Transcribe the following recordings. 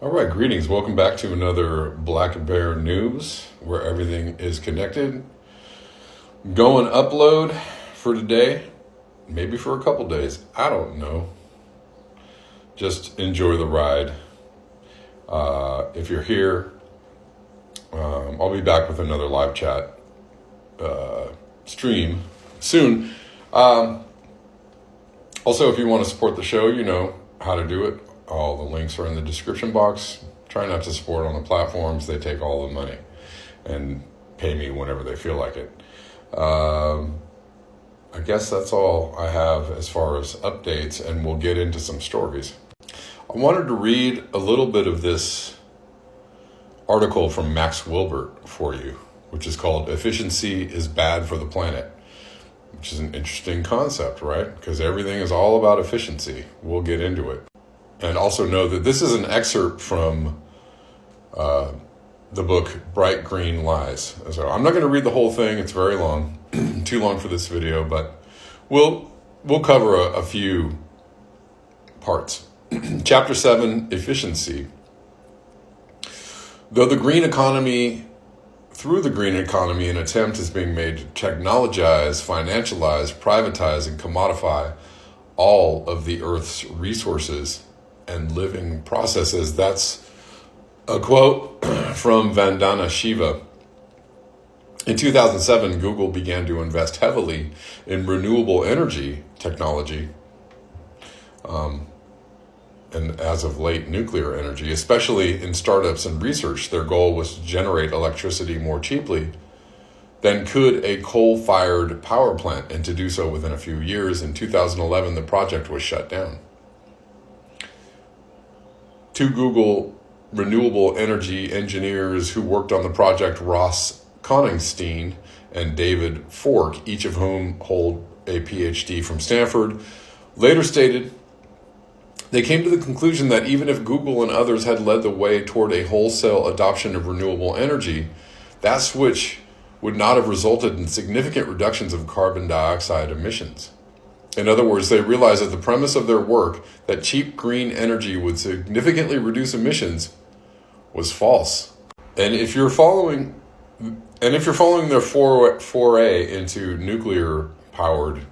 All right, greetings. Welcome back to another Black Bear News, where everything is connected. Going upload for today, maybe for a couple days. I don't know. Just enjoy the ride. If you're here, I'll be back with another live chat stream soon. Also, if you want to support the show, you know how to do it. All the links are in the description box. Try not to support on the platforms. They take all the money and pay me whenever they feel like it. I guess that's all I have as far as updates, and we'll get into some stories. I wanted to read a little bit of this article from Max Wilbert for you, which is called "Efficiency is Bad for the Planet," which is an interesting concept, right? Because everything is all about efficiency. We'll get into it. And also know that this is an excerpt from the book Bright Green Lies. So I'm not going to read the whole thing. It's very long, too long for this video, but we'll cover a few parts. Chapter 7, Efficiency. Through the green economy, an attempt is being made to technologize, financialize, privatize, and commodify all of the Earth's resources and living processes. That's a quote from Vandana Shiva. In 2007, Google began to invest heavily in renewable energy technology, and as of late, nuclear energy, especially in startups and research. Their goal was to generate electricity more cheaply than could a coal-fired power plant, and to do so within a few years. In 2011, the project was shut down. Two Google renewable energy engineers who worked on the project, Ross Koningstein and David Fork, each of whom hold a PhD from Stanford, later stated they came to the conclusion that even if Google and others had led the way toward a wholesale adoption of renewable energy, that switch would not have resulted in significant reductions of carbon dioxide emissions. In other words, they realized that the premise of their work, that cheap green energy would significantly reduce emissions, was false. And if you're following their foray into nuclear-powered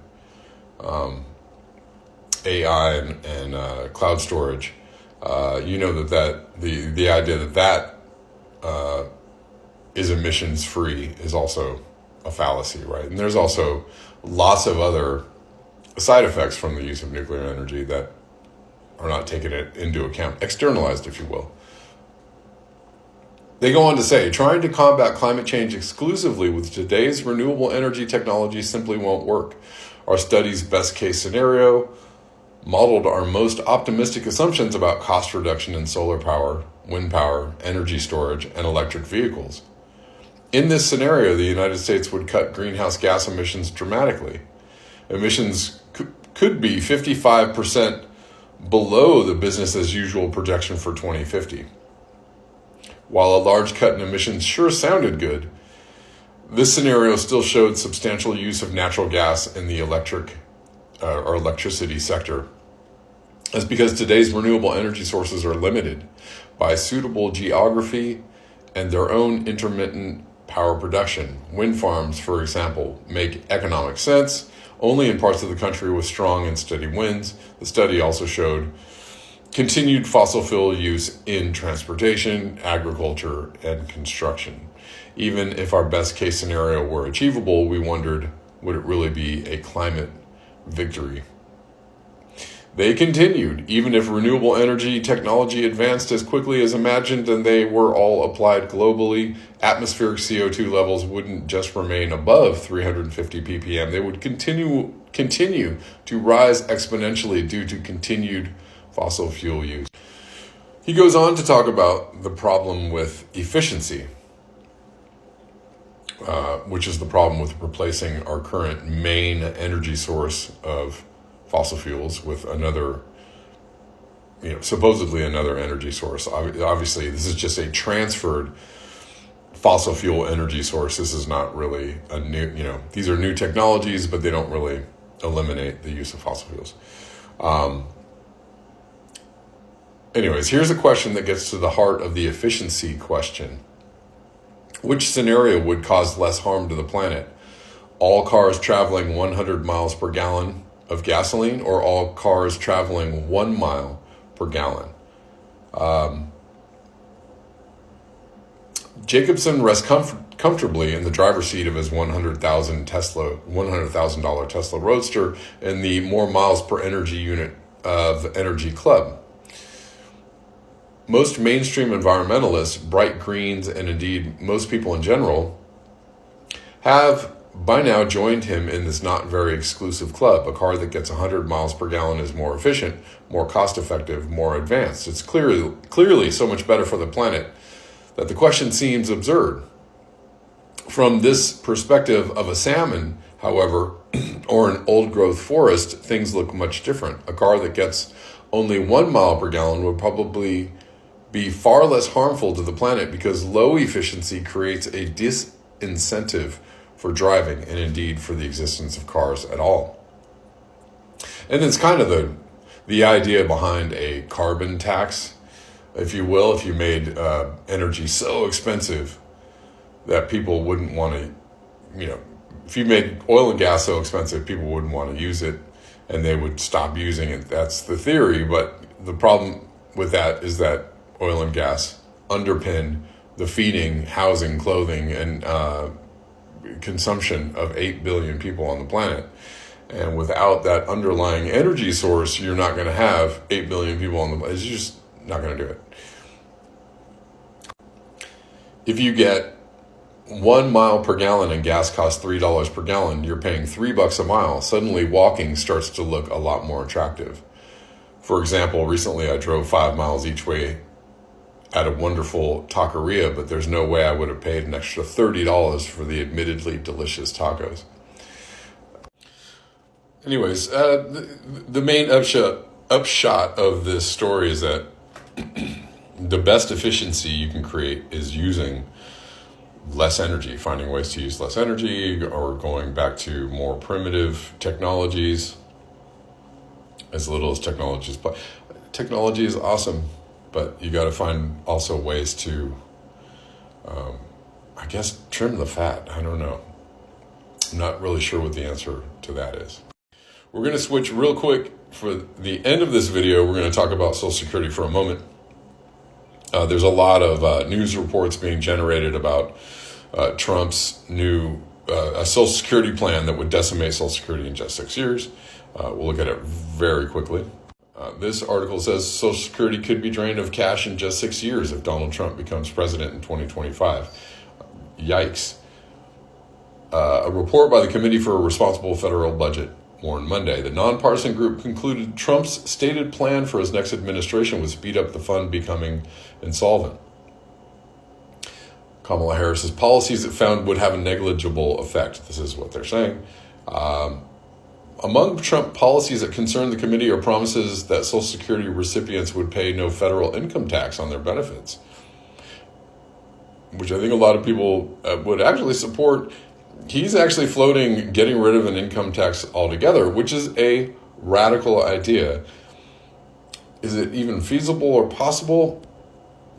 AI and cloud storage, you know that the idea that is emissions free is also a fallacy, right? And there's also lots of other side effects from the use of nuclear energy that are not taken into account, externalized, if you will. They go on to say, trying to combat climate change exclusively with today's renewable energy technology simply won't work. Our study's best case scenario modeled our most optimistic assumptions about cost reduction in solar power, wind power, energy storage, and electric vehicles. In this scenario, the United States would cut greenhouse gas emissions dramatically. Emissions could be 55% below the business as usual projection for 2050. While a large cut in emissions sure sounded good, this scenario still showed substantial use of natural gas in the electricity sector. That's because today's renewable energy sources are limited by suitable geography and their own intermittent power production. Wind farms, for example, make economic sense only in parts of the country with strong and steady winds. The study also showed continued fossil fuel use in transportation, agriculture, and construction. Even if our best case scenario were achievable, we wondered, would it really be a climate victory? They continued, even if renewable energy technology advanced as quickly as imagined and they were all applied globally, atmospheric CO2 levels wouldn't just remain above 350 ppm. They would continue to rise exponentially due to continued fossil fuel use. He goes on to talk about the problem with efficiency, which is the problem with replacing our current main energy source of fossil fuels with another, supposedly another energy source. Obviously, this is just a transferred fossil fuel energy source. This is not really a new, these are new technologies, but they don't really eliminate the use of fossil fuels. Anyways, here's a question that gets to the heart of the efficiency question. Which scenario would cause less harm to the planet? All cars traveling 100 miles per gallon of gasoline, or all cars traveling 1 mile per gallon? Jacobson rests comfortably in the driver's seat of his $100,000 Tesla Roadster in the more miles per energy unit of Energy Club. Most mainstream environmentalists, bright greens, and indeed most people in general, have by now joined him in this not very exclusive club. A car that gets 100 miles per gallon is more efficient, more cost-effective, more advanced. It's clearly so much better for the planet that the question seems absurd. From this perspective of a salmon, however, or an old-growth forest, things look much different. A car that gets only 1 mile per gallon would probably be far less harmful to the planet because low efficiency creates a disincentive for driving and indeed for the existence of cars at all. And it's kind of the idea behind a carbon tax, if you will, if you made energy so expensive that people wouldn't want to, if you made oil and gas so expensive, people wouldn't want to use it and they would stop using it. That's the theory. But the problem with that is that oil and gas underpin the feeding, housing, clothing, and consumption of 8 billion people on the planet. And without that underlying energy source, you're not going to have 8 billion people on the planet. It's just not going to do it. If you get 1 mile per gallon and gas costs $3 per gallon, you're paying $3 a mile. Suddenly walking starts to look a lot more attractive. For example, recently I drove 5 miles each way at a wonderful taqueria, but there's no way I would have paid an extra $30 for the admittedly delicious tacos. Anyways, the main upshot of this story is that the best efficiency you can create is using less energy, finding ways to use less energy, or going back to more primitive technologies, as little as technology is. Technology is awesome, but you got to find also ways to, I guess, trim the fat. I don't know. I'm not really sure what the answer to that is. We're going to switch real quick. For the end of this video, we're going to talk about Social Security for a moment. There's a lot of news reports being generated about Trump's new a Social Security plan that would decimate Social Security in just 6 years. We'll look at it very quickly. This article says Social Security could be drained of cash in just 6 years if Donald Trump becomes president in 2025. Yikes. A report by the Committee for a Responsible Federal Budget warned Monday. The nonpartisan group concluded Trump's stated plan for his next administration would speed up the fund becoming insolvent. Kamala Harris's policies it found would have a negligible effect. This is what they're saying. Among Trump policies that concern the committee are promises that Social Security recipients would pay no federal income tax on their benefits, which I think a lot of people would actually support. He's actually floating getting rid of an income tax altogether, which is a radical idea. Is it even feasible or possible?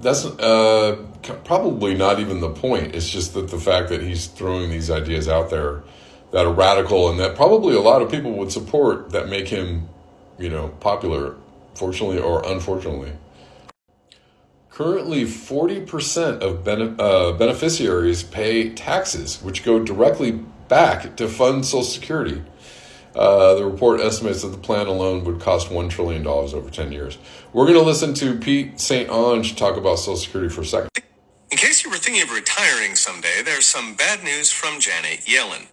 That's probably not even the point. It's just that the fact that he's throwing these ideas out there that are radical and that probably a lot of people would support that make him, popular, fortunately or unfortunately. Currently, 40% of beneficiaries pay taxes, which go directly back to fund Social Security. The report estimates that the plan alone would cost $1 trillion over 10 years. We're going to listen to Pete St. Onge talk about Social Security for a second. In case you were thinking of retiring someday, there's some bad news from Janet Yellen.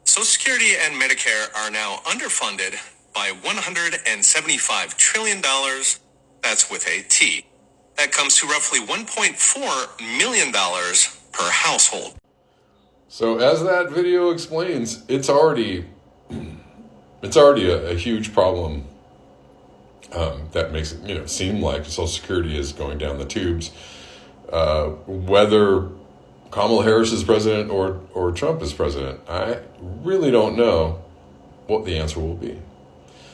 Social Security and Medicare are now underfunded by $175 trillion. That's with a T. That comes to roughly $1.4 million per household. So as that video explains, it's already a huge problem that makes it seem like Social Security is going down the tubes. Whether Kamala Harris is president or Trump is president, I really don't know what the answer will be.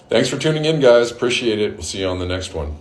Thanks for tuning in, guys. Appreciate it. We'll see you on the next one.